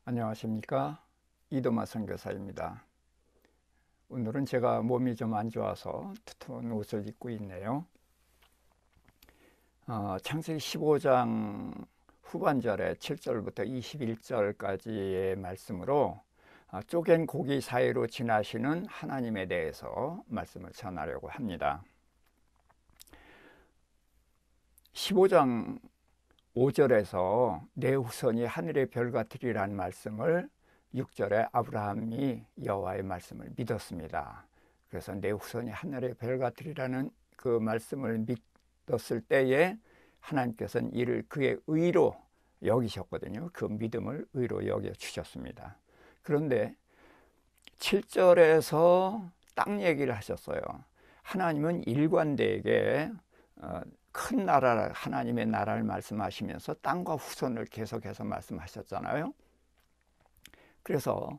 안녕하십니까, 이도마 선교사입니다. 오늘은 제가 몸이 좀 안 좋아서 두터운 옷을 입고 있네요. 창세기 15장 후반절에 7절부터 21절까지의 말씀으로 쪼갠 고기 사이로 지나시는 하나님에 대해서 말씀을 전하려고 합니다. 15장 5절에서 내 후손이 하늘의 별 같으리라는 말씀을 6절에 아브라함이 여호와의 말씀을 믿었습니다. 그래서 내 후손이 하늘의 별 같으리라는 그 말씀을 믿었을 때에 하나님께서는 이를 그의 의로 여기셨거든요. 그 믿음을 의로 여겨 주셨습니다. 그런데 7절에서 땅 얘기를 하셨어요. 하나님은 일관되게 큰 나라, 하나님의 나라를 말씀하시면서 땅과 후손을 계속해서 말씀하셨잖아요. 그래서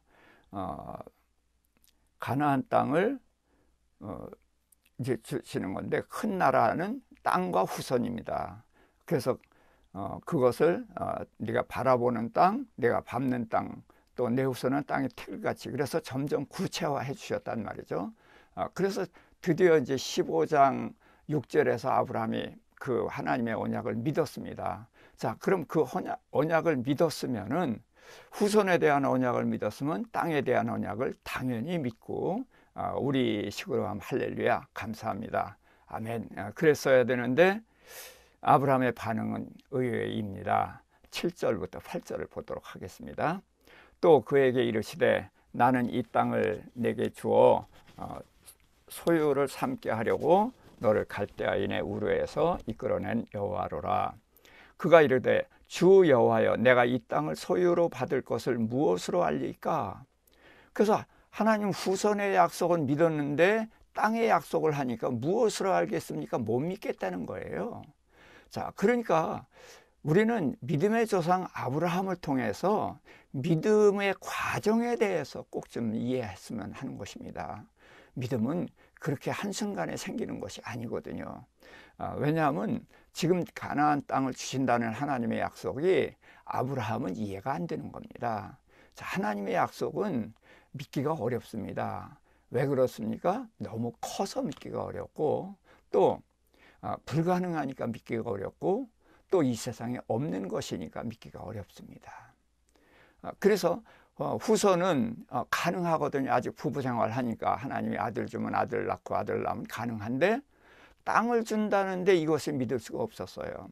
가나안 땅을 이제 주시는 건데, 큰 나라는 땅과 후손입니다. 그래서 그것을 네가 바라보는 땅, 내가 밟는 땅, 또 내 후손은 땅의 틀같이, 그래서 점점 구체화해 주셨단 말이죠. 그래서 드디어 이제 15장 6절에서 아브라함이 그 하나님의 언약을 믿었습니다. 자, 그럼 그 언약을 믿었으면은, 후손에 대한 언약을 믿었으면 땅에 대한 언약을 당연히 믿고, 우리 식으로 하면 할렐루야, 감사합니다, 아멘, 그랬어야 되는데 아브라함의 반응은 의외입니다. 7절부터 8절을 보도록 하겠습니다. 또 그에게 이르시되 나는 이 땅을 내게 주어 소유를 삼게 하려고 너를 갈대아인의 우르에서 이끌어낸 여호와로라. 그가 이르되 주 여호와여, 내가 이 땅을 소유로 받을 것을 무엇으로 알리까? 그래서 하나님 후손의 약속은 믿었는데 땅의 약속을 하니까 무엇으로 알겠습니까? 못 믿겠다는 거예요. 자, 그러니까 우리는 믿음의 조상 아브라함을 통해서 믿음의 과정에 대해서 꼭 좀 이해했으면 하는 것입니다. 믿음은 그렇게 한순간에 생기는 것이 아니거든요. 왜냐하면 지금 가나안 땅을 주신다는 하나님의 약속이 아브라함은 이해가 안 되는 겁니다. 자, 하나님의 약속은 믿기가 어렵습니다. 왜 그렇습니까? 너무 커서 믿기가 어렵고, 또 불가능하니까 믿기가 어렵고, 또 이 세상에 없는 것이니까 믿기가 어렵습니다. 그래서 후손은 가능하거든요. 아직 부부생활 하니까 하나님이 아들 주면 아들 낳고 아들 낳으면 가능한데, 땅을 준다는데 이것을 믿을 수가 없었어요.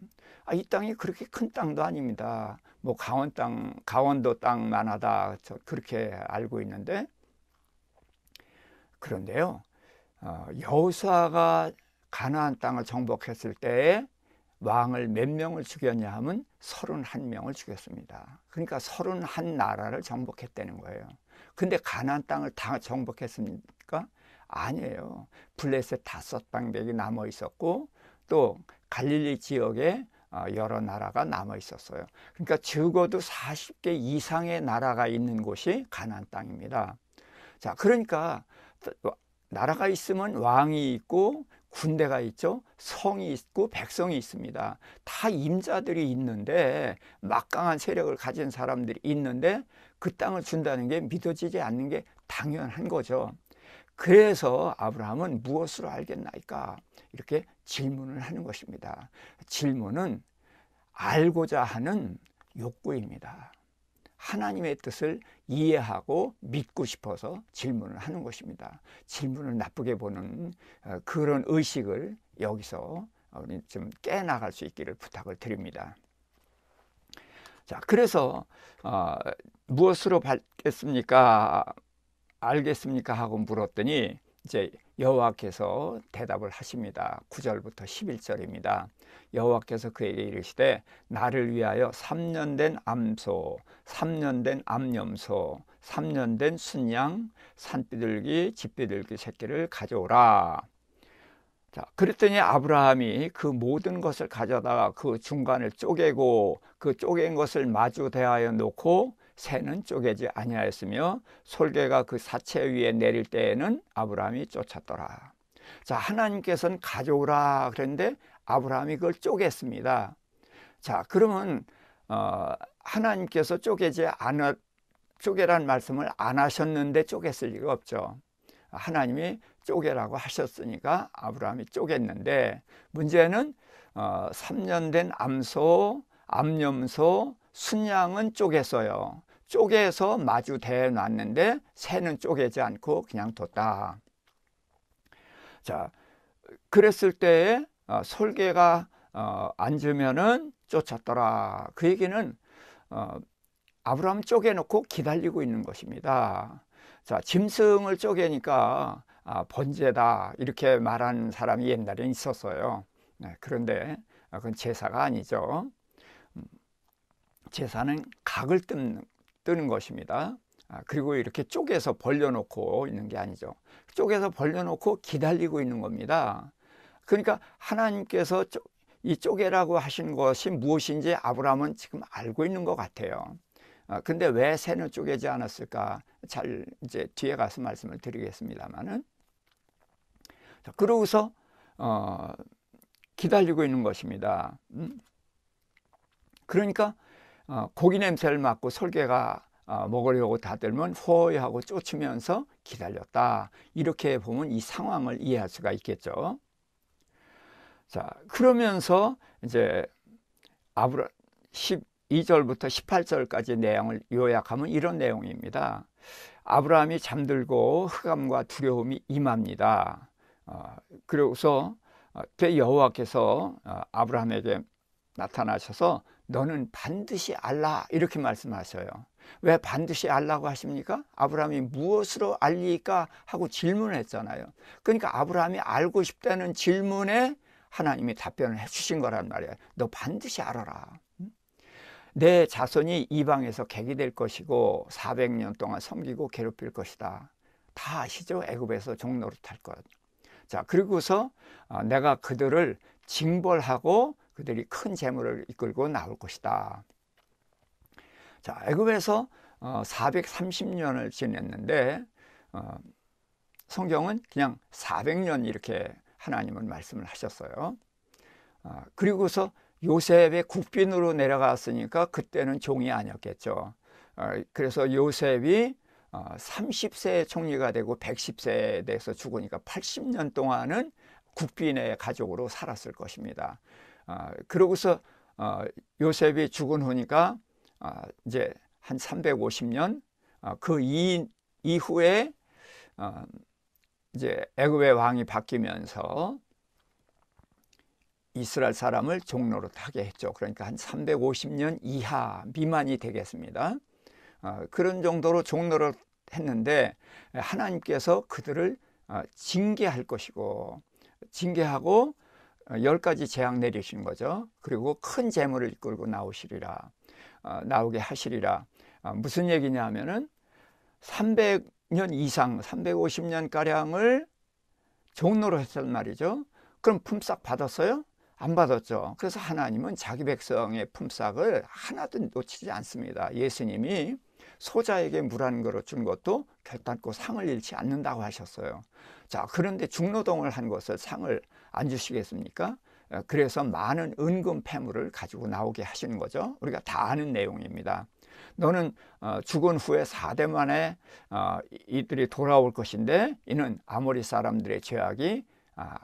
이 땅이 그렇게 큰 땅도 아닙니다. 뭐 강원도 땅만 하다, 그렇게 알고 있는데, 그런데요, 여호수아가 가나안 땅을 정복했을 때에 왕을 몇 명을 죽였냐 하면 31명을 죽였습니다. 그러니까 31나라를 정복했다는 거예요. 근데 가나안 땅을 다 정복했습니까? 아니에요. 블레셋 5방백이 남아 있었고, 또 갈릴리 지역에 여러 나라가 남아 있었어요. 그러니까 적어도 40개 이상의 나라가 있는 곳이 가나안 땅입니다. 자, 그러니까 나라가 있으면 왕이 있고 군대가 있죠. 성이 있고 백성이 있습니다. 다 임자들이 있는데, 막강한 세력을 가진 사람들이 있는데 그 땅을 준다는 게 믿어지지 않는 게 당연한 거죠. 그래서 아브라함은 무엇으로 알겠나이까? 이렇게 질문을 하는 것입니다. 질문은 알고자 하는 욕구입니다. 하나님의 뜻을 이해하고 믿고 싶어서 질문을 하는 것입니다. 질문을 나쁘게 보는 그런 의식을 여기서 우리 좀 깨나갈 수 있기를 부탁을 드립니다. 자, 그래서 무엇으로 알겠습니까 하고 물었더니 이제 여호와께서 대답을 하십니다. 9절부터 11절입니다. 여호와께서 그에게 이르시되 나를 위하여 3년 된 암소, 3년 된 암염소, 3년 된 순양, 산비둘기, 집비둘기 새끼를 가져오라. 자, 그랬더니 아브라함이 그 모든 것을 가져다가 그 중간을 쪼개고, 그 쪼갠 것을 마주 대하여 놓고 새는 쪼개지 아니하였으며 솔개가 그 사체 위에 내릴 때에는 아브라함이 쫓았더라. 자, 하나님께서는 가져오라 그랬는데 아브라함이 그걸 쪼갰습니다. 자, 그러면 하나님께서 쪼개지 쪼개란 말씀을 안 하셨는데 쪼갰을 리가 없죠. 하나님이 쪼개라고 하셨으니까 아브라함이 쪼갰는데, 문제는 3년 된 암염소, 순양은 쪼갰어요. 쪼개서 마주 대놨는데 새는 쪼개지 않고 그냥 뒀다. 자, 그랬을 때에 솔개가 앉으면은 쫓았더라. 그 얘기는 아브라함 쪼개놓고 기다리고 있는 것입니다. 자, 짐승을 쪼개니까 번제다 이렇게 말하는 사람이 옛날에 있었어요. 네, 그런데 그건 제사가 아니죠. 제사는 각을 뜨는 것입니다. 그리고 이렇게 쪼개서 벌려놓고 있는 게 아니죠. 쪼개서 벌려놓고 기다리고 있는 겁니다. 그러니까 하나님께서 이 쪼개라고 하신 것이 무엇인지 아브라함은 지금 알고 있는 것 같아요. 근데 왜 새는 쪼개지 않았을까? 잘 이제 뒤에 가서 말씀을 드리겠습니다만은. 그러고서 기다리고 있는 것입니다. 그러니까 고기 냄새를 맡고 솔개가 먹으려고 다들면 호호하고 쫓으면서 기다렸다. 이렇게 보면 이 상황을 이해할 수가 있겠죠. 자, 그러면서 이제 12절부터 18절까지 내용을 요약하면 이런 내용입니다. 아브라함이 잠들고 흑암과 두려움이 임합니다. 그러고서 여호와께서 아브라함에게 나타나셔서 너는 반드시 알라 이렇게 말씀하셔요. 왜 반드시 알라고 하십니까? 아브라함이 무엇으로 알리까 하고 질문했잖아요. 그러니까 아브라함이 알고 싶다는 질문에 하나님이 답변을 해주신 거란 말이에요. 너 반드시 알아라. 내 자손이 이방에서 객이 될 것이고 400년 동안 섬기고 괴롭힐 것이다. 다 아시죠? 애굽에서 종노릇할 것. 자, 그리고서 내가 그들을 징벌하고 그들이 큰 재물을 이끌고 나올 것이다. 자, 애굽에서 430년을 지냈는데 성경은 그냥 400년 이렇게 하나님은 말씀을 하셨어요. 그리고서 요셉의 국빈으로 내려갔으니까 그때는 종이 아니었겠죠. 그래서 요셉이 30세에 총리가 되고 110세에 돼서 죽으니까 80년 동안은 국빈의 가족으로 살았을 것입니다. 그러고서 요셉이 죽은 후니까 이제 한 350년 그 이후에 이제 애굽의 왕이 바뀌면서 이스라엘 사람을 종노릇하게 했죠. 그러니까 한 350년 이하 미만이 되겠습니다. 그런 정도로 종노릇 했는데 하나님께서 그들을 징계할 것이고 징계하고 10가지 재앙 내리신 거죠. 그리고 큰 재물을 이끌고 나오게 하시리라. 무슨 얘기냐면은 300년 이상 350년가량을 종노릇 했단 말이죠. 그럼 품삯 받았어요? 안 받았죠. 그래서 하나님은 자기 백성의 품삯을 하나도 놓치지 않습니다. 예수님이 소자에게 물 한 그릇 준 것도 결단코 상을 잃지 않는다고 하셨어요. 자, 그런데 중노동을 한 것을 상을 안 주시겠습니까? 그래서 많은 은금 패물을 가지고 나오게 하시는 거죠. 우리가 다 아는 내용입니다. 너는 죽은 후에 4대 만에 이들이 돌아올 것인데 이는 아모리 사람들의 죄악이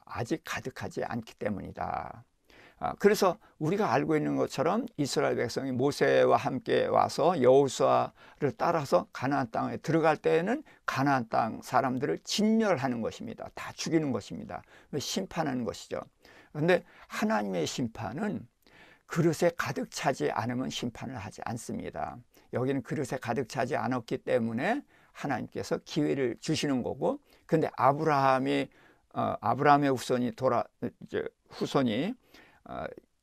아직 가득하지 않기 때문이다. 그래서 우리가 알고 있는 것처럼 이스라엘 백성이 모세와 함께 와서 여호수아를 따라서 가나안 땅에 들어갈 때에는 가나안 땅 사람들을 진멸하는 것입니다. 다 죽이는 것입니다. 심판하는 것이죠. 그런데 하나님의 심판은 그릇에 가득 차지 않으면 심판을 하지 않습니다. 여기는 그릇에 가득 차지 않았기 때문에 하나님께서 기회를 주시는 거고, 근데 아브라함의 후손이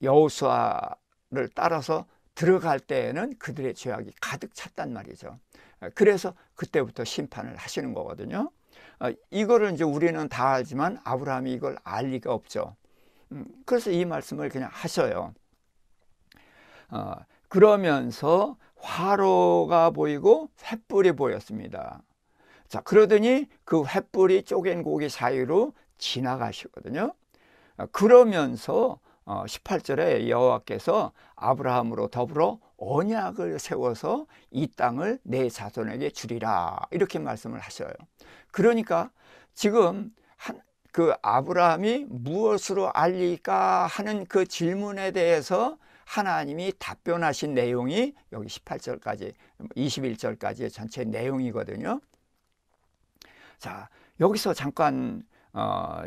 여호수아를 따라서 들어갈 때에는 그들의 죄악이 가득 찼단 말이죠. 그래서 그때부터 심판을 하시는 거거든요. 이거를 이제 우리는 다 알지만 아브라함이 이걸 알 리가 없죠. 그래서 이 말씀을 그냥 하셔요. 그러면서 화로가 보이고 횃불이 보였습니다. 자, 그러더니 그 횃불이 쪼갠 고기 사이로 지나가시거든요. 그러면서 18절에 여호와께서 아브라함으로 더불어 언약을 세워서 이 땅을 내 자손에게 주리라, 이렇게 말씀을 하셔요. 그러니까 지금 그 아브라함이 무엇으로 알릴까 하는 그 질문에 대해서 하나님이 답변하신 내용이 여기 18절까지 21절까지의 전체 내용이거든요. 자, 여기서 잠깐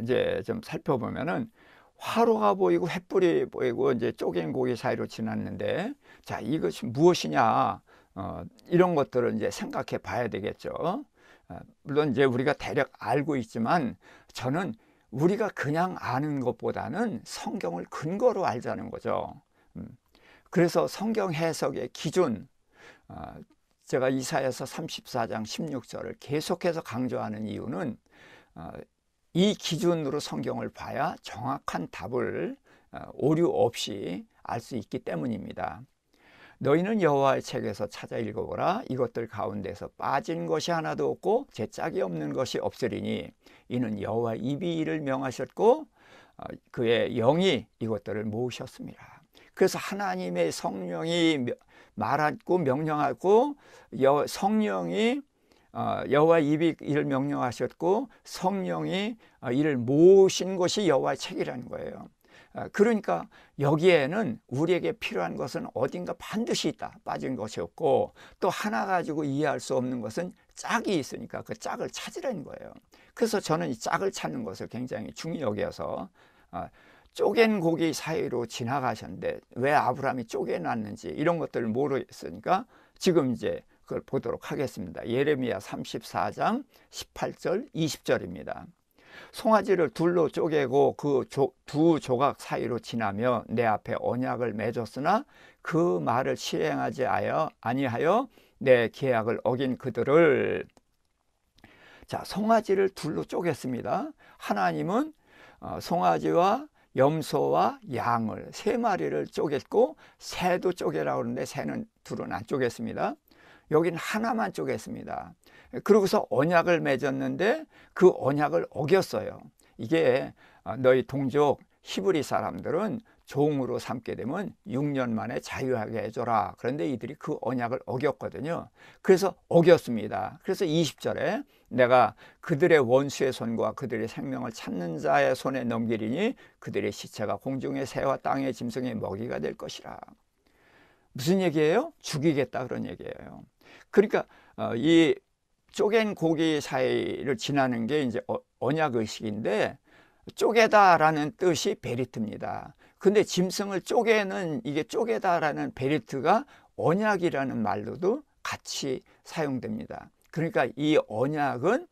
이제 좀 살펴보면은 화로가 보이고 횃불이 보이고 이제 쪼갠 고기 사이로 지났는데, 자, 이것이 무엇이냐, 이런 것들을 이제 생각해 봐야 되겠죠. 물론 이제 우리가 대략 알고 있지만, 저는 우리가 그냥 아는 것보다는 성경을 근거로 알자는 거죠. 그래서 성경 해석의 기준, 제가 이사야서 34장 16절을 계속해서 강조하는 이유는 이 기준으로 성경을 봐야 정확한 답을 오류 없이 알 수 있기 때문입니다. 너희는 여호와의 책에서 찾아 읽어보라. 이것들 가운데서 빠진 것이 하나도 없고 제 짝이 없는 것이 없으리니 이는 여호와 입이 이를 명하셨고 그의 영이 이것들을 모으셨습니다. 그래서 하나님의 성령이 말하고 명령하고 성령이 여호와 입이 이를 명령하셨고 성령이 이를 모으신 것이 여호와의 책이라는 거예요. 그러니까 여기에는 우리에게 필요한 것은 어딘가 반드시 있다, 빠진 것이 없고, 또 하나 가지고 이해할 수 없는 것은 짝이 있으니까 그 짝을 찾으라는 거예요. 그래서 저는 이 짝을 찾는 것을 굉장히 중요히 여겨서 쪼갠 고기 사이로 지나가셨는데 왜 아브라함이 쪼개놨는지 이런 것들을 모르겠으니까 지금 이제 그걸 보도록 하겠습니다. 예레미야 34장 18절 20절입니다. 송아지를 둘로 쪼개고 그 두 조각 사이로 지나며 내 앞에 언약을 맺었으나 그 말을 실행하지 아니하여 내 계약을 어긴 그들을. 자, 송아지를 둘로 쪼갰습니다. 하나님은 송아지와 염소와 양을 세 마리를 쪼갰고 새도 쪼개라고 그러는데 새는 둘은 안 쪼갰습니다. 여긴 하나만 쪼갰습니다. 그러고서 언약을 맺었는데 그 언약을 어겼어요. 이게 너희 동족 히브리 사람들은 종으로 삼게 되면 6년 만에 자유하게 해줘라. 그런데 이들이 그 언약을 어겼거든요. 그래서 어겼습니다. 그래서 20절에 내가 그들의 원수의 손과 그들의 생명을 찾는 자의 손에 넘기리니 그들의 시체가 공중의 새와 땅의 짐승의 먹이가 될 것이라. 무슨 얘기예요? 죽이겠다, 그런 얘기예요. 그러니까 이 쪼갠 고기 사이를 지나는 게 이제 언약의식인데, 쪼개다라는 뜻이 베리트입니다. 근데 짐승을 쪼개는, 이게 쪼개다라는 베리트가 언약이라는 말로도 같이 사용됩니다. 그러니까 이 언약은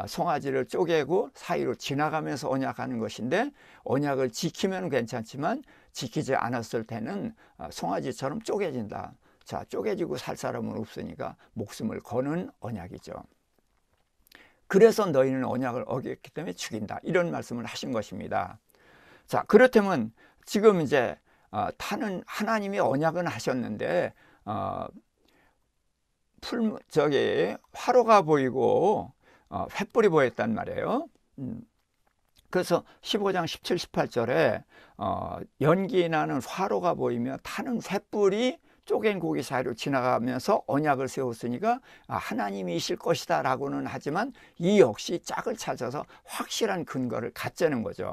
송아지를 쪼개고 사이로 지나가면서 언약하는 것인데, 언약을 지키면 괜찮지만 지키지 않았을 때는 송아지처럼 쪼개진다. 자, 쪼개지고 살 사람은 없으니까 목숨을 거는 언약이죠. 그래서 너희는 언약을 어겼기 때문에 죽인다, 이런 말씀을 하신 것입니다. 자, 그렇다면 지금 이제 하나님이 언약은 하셨는데 화로가 보이고 횃불이 보였단 말이에요. 그래서 15장 17, 18절에 연기 나는 화로가 보이며 타는 횃불이 쪼갠 고기 사이로 지나가면서 언약을 세웠으니까 하나님이실 것이다 라고는 하지만 이 역시 짝을 찾아서 확실한 근거를 갖자는 거죠.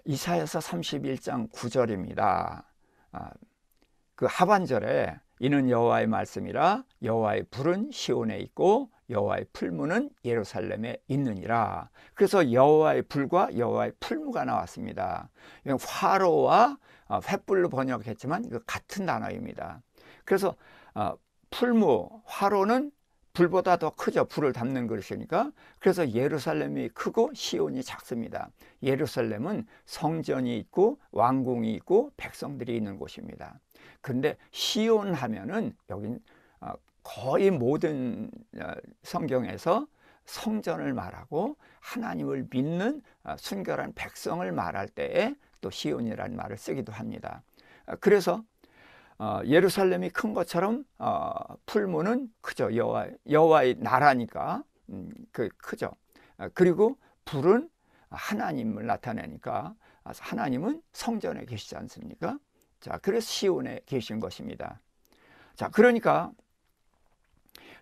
이사야서 31장 9절입니다. 그 하반절에 이는 여호와의 말씀이라 여호와의 불은 시온에 있고 여호와의 풀무는 예루살렘에 있느니라. 그래서 여호와의 불과 여호와의 풀무가 나왔습니다. 화로와 횃불로 번역했지만 같은 단어입니다. 그래서 풀무, 화로는 불보다 더 크죠. 불을 담는 것이니까. 그래서 예루살렘이 크고 시온이 작습니다. 예루살렘은 성전이 있고 왕궁이 있고 백성들이 있는 곳입니다. 그런데 시온 하면은 여긴 거의 모든 성경에서 성전을 말하고 하나님을 믿는 순결한 백성을 말할 때에 또 시온이라는 말을 쓰기도 합니다. 그래서 예루살렘이 큰 것처럼 풀무는 크죠. 여호와의 나라니까 크죠. 그리고 불은 하나님을 나타내니까 하나님은 성전에 계시지 않습니까? 자, 그래서 시온에 계신 것입니다. 자, 그러니까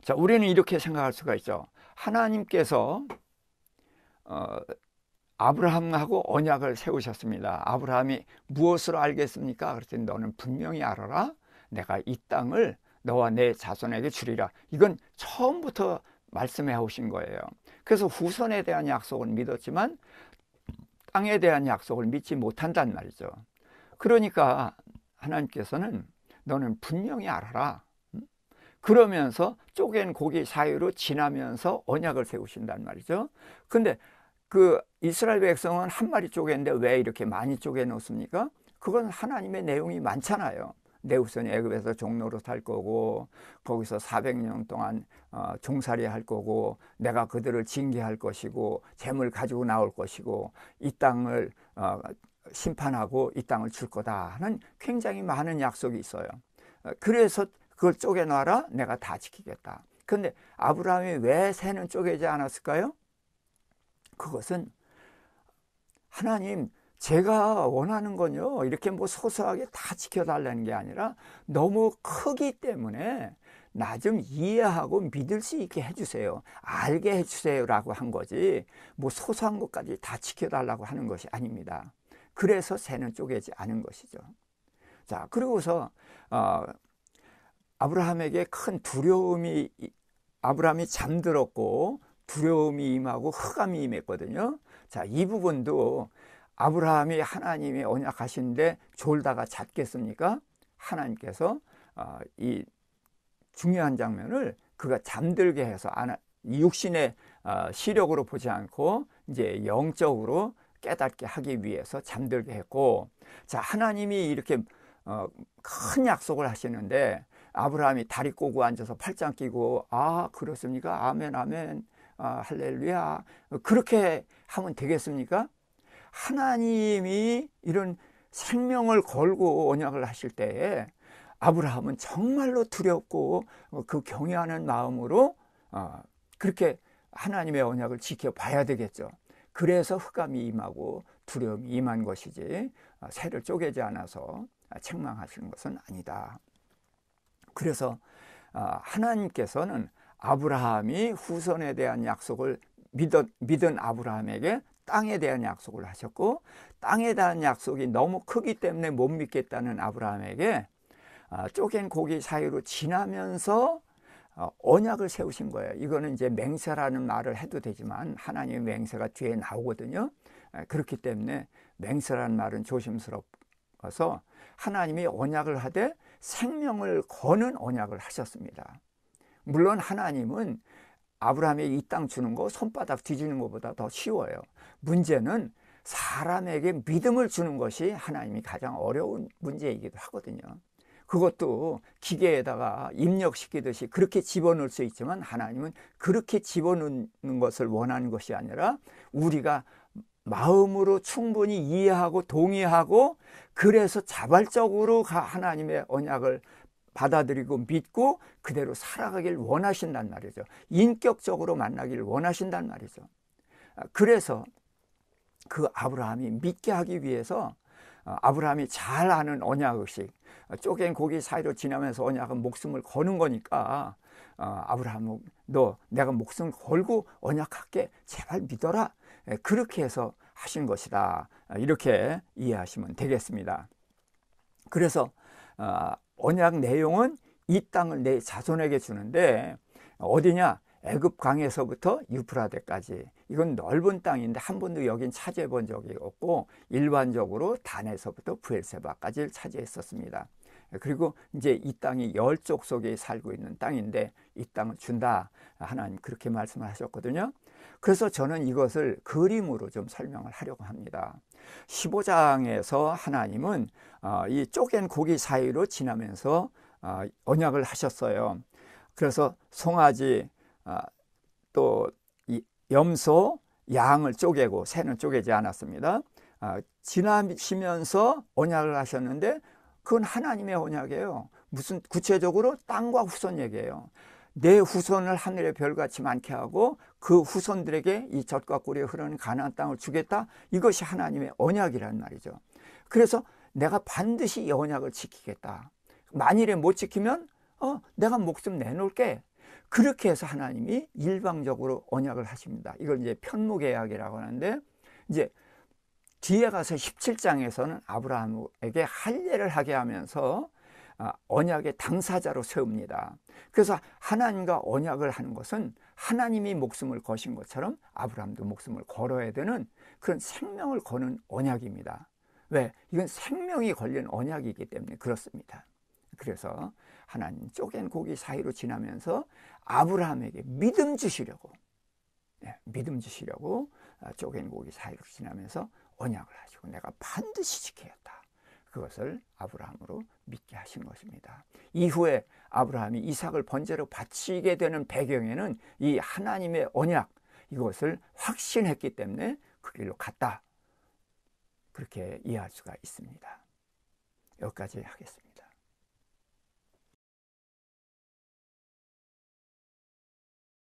자, 우리는 이렇게 생각할 수가 있죠. 하나님께서 아브라함하고 언약을 세우셨습니다. 아브라함이 무엇으로 알겠습니까? 그랬더니 너는 분명히 알아라. 내가 이 땅을 너와 내 자손에게 주리라. 이건 처음부터 말씀해 오신 거예요. 그래서 후손에 대한 약속은 믿었지만 땅에 대한 약속을 믿지 못한단 말이죠. 그러니까 하나님께서는 너는 분명히 알아라. 그러면서 쪼갠 고기 사이로 지나면서 언약을 세우신단 말이죠. 근데 그 이스라엘 백성은 한 마리 쪼갰는데 왜 이렇게 많이 쪼개 놓습니까? 그건 하나님의 내용이 많잖아요. 내 후손이 애굽에서 종로로 살 거고 거기서 400년 동안 종살이 할 거고 내가 그들을 징계할 것이고 재물 가지고 나올 것이고 이 땅을 심판하고 이 땅을 줄 거다 하는 굉장히 많은 약속이 있어요. 그래서 그걸 쪼개놔라, 내가 다 지키겠다. 그런데 아브라함이 왜 새는 쪼개지 않았을까요? 그것은 하나님, 제가 원하는 건요 이렇게 뭐 소소하게 다 지켜달라는 게 아니라 너무 크기 때문에 나 좀 이해하고 믿을 수 있게 해주세요, 알게 해주세요 라고 한 거지 뭐 소소한 것까지 다 지켜달라고 하는 것이 아닙니다. 그래서 새는 쪼개지 않은 것이죠. 자, 그리고서 아브라함에게 큰 두려움이, 아브라함이 잠들었고 두려움이 임하고 흑암이 임했거든요. 자, 이 부분도 아브라함이 하나님이 언약하신데 졸다가 잤겠습니까? 하나님께서 이 중요한 장면을 그가 잠들게 해서 육신의 시력으로 보지 않고 이제 영적으로 깨닫게 하기 위해서 잠들게 했고, 자, 하나님이 이렇게 큰 약속을 하시는데 아브라함이 다리 꼬고 앉아서 팔짱 끼고 그렇습니까? 아멘 아멘 할렐루야 그렇게 하면 되겠습니까? 하나님이 이런 생명을 걸고 언약을 하실 때에 아브라함은 정말로 두렵고 그 경외하는 마음으로 그렇게 하나님의 언약을 지켜봐야 되겠죠. 그래서 흑암이 임하고 두려움이 임한 것이지 새를 쪼개지 않아서 책망하시는 것은 아니다. 그래서 하나님께서는 아브라함이 후손에 대한 약속을 믿은 아브라함에게 땅에 대한 약속을 하셨고, 땅에 대한 약속이 너무 크기 때문에 못 믿겠다는 아브라함에게 쪼갠 고기 사이로 지나면서 언약을 세우신 거예요. 이거는 이제 맹세라는 말을 해도 되지만 하나님의 맹세가 뒤에 나오거든요. 그렇기 때문에 맹세라는 말은 조심스러워서 하나님이 언약을 하되 생명을 거는 언약을 하셨습니다. 물론 하나님은 아브라함에게 이 땅 주는 거 손바닥 뒤지는 것보다 더 쉬워요. 문제는 사람에게 믿음을 주는 것이 하나님이 가장 어려운 문제이기도 하거든요. 그것도 기계에다가 입력시키듯이 그렇게 집어넣을 수 있지만 하나님은 그렇게 집어넣는 것을 원하는 것이 아니라 우리가 마음으로 충분히 이해하고 동의하고 그래서 자발적으로 하나님의 언약을 받아들이고 믿고 그대로 살아가길 원하신단 말이죠. 인격적으로 만나길 원하신단 말이죠. 그래서 그 아브라함이 믿게 하기 위해서 아브라함이 잘 아는 언약의식, 쪼갠 고기 사이로 지나면서 언약은 목숨을 거는 거니까 아브라함은 너 내가 목숨 걸고 언약할게, 제발 믿어라, 그렇게 해서 하신 것이다, 이렇게 이해하시면 되겠습니다. 그래서 언약 내용은 이 땅을 내 자손에게 주는데 어디냐? 애굽 강에서부터 유프라데까지. 이건 넓은 땅인데 한 번도 여긴 차지해 본 적이 없고 일반적으로 단에서부터 브엘세바까지 차지했었습니다. 그리고 이제 이 땅이 10족속에 살고 있는 땅인데 이 땅을 준다, 하나님 그렇게 말씀을 하셨거든요. 그래서 저는 이것을 그림으로 좀 설명을 하려고 합니다. 15장에서 하나님은 이 쪼갠 고기 사이로 지나면서 언약을 하셨어요. 그래서 송아지, 또 염소, 양을 쪼개고 새는 쪼개지 않았습니다. 지나시면서 언약을 하셨는데 그건 하나님의 언약이에요. 무슨 구체적으로 땅과 후손 얘기예요. 내 후손을 하늘의 별같이 많게 하고 그 후손들에게 이 젖과 꿀이 흐르는 가나안 땅을 주겠다. 이것이 하나님의 언약이란 말이죠. 그래서 내가 반드시 이 언약을 지키겠다. 만일에 못 지키면 내가 목숨 내놓을게. 그렇게 해서 하나님이 일방적으로 언약을 하십니다. 이걸 이제 편무계약이라고 하는데, 이제 뒤에 가서 17장에서는 아브라함에게 할례를 하게 하면서 언약의 당사자로 세웁니다. 그래서 하나님과 언약을 하는 것은 하나님이 목숨을 거신 것처럼 아브라함도 목숨을 걸어야 되는 그런 생명을 거는 언약입니다. 왜? 이건 생명이 걸린 언약이기 때문에 그렇습니다. 그래서 하나님 쪼갠 고기 사이로 지나면서 아브라함에게 믿음 주시려고 쪼갠 고기 사이로 지나면서 언약을 하시고 내가 반드시 지키겠다. 그것을 아브라함으로 믿게 하신 것입니다. 이후에 아브라함이 이삭을 번제로 바치게 되는 배경에는 이 하나님의 언약, 이것을 확신했기 때문에 그 길로 갔다. 그렇게 이해할 수가 있습니다. 여기까지 하겠습니다.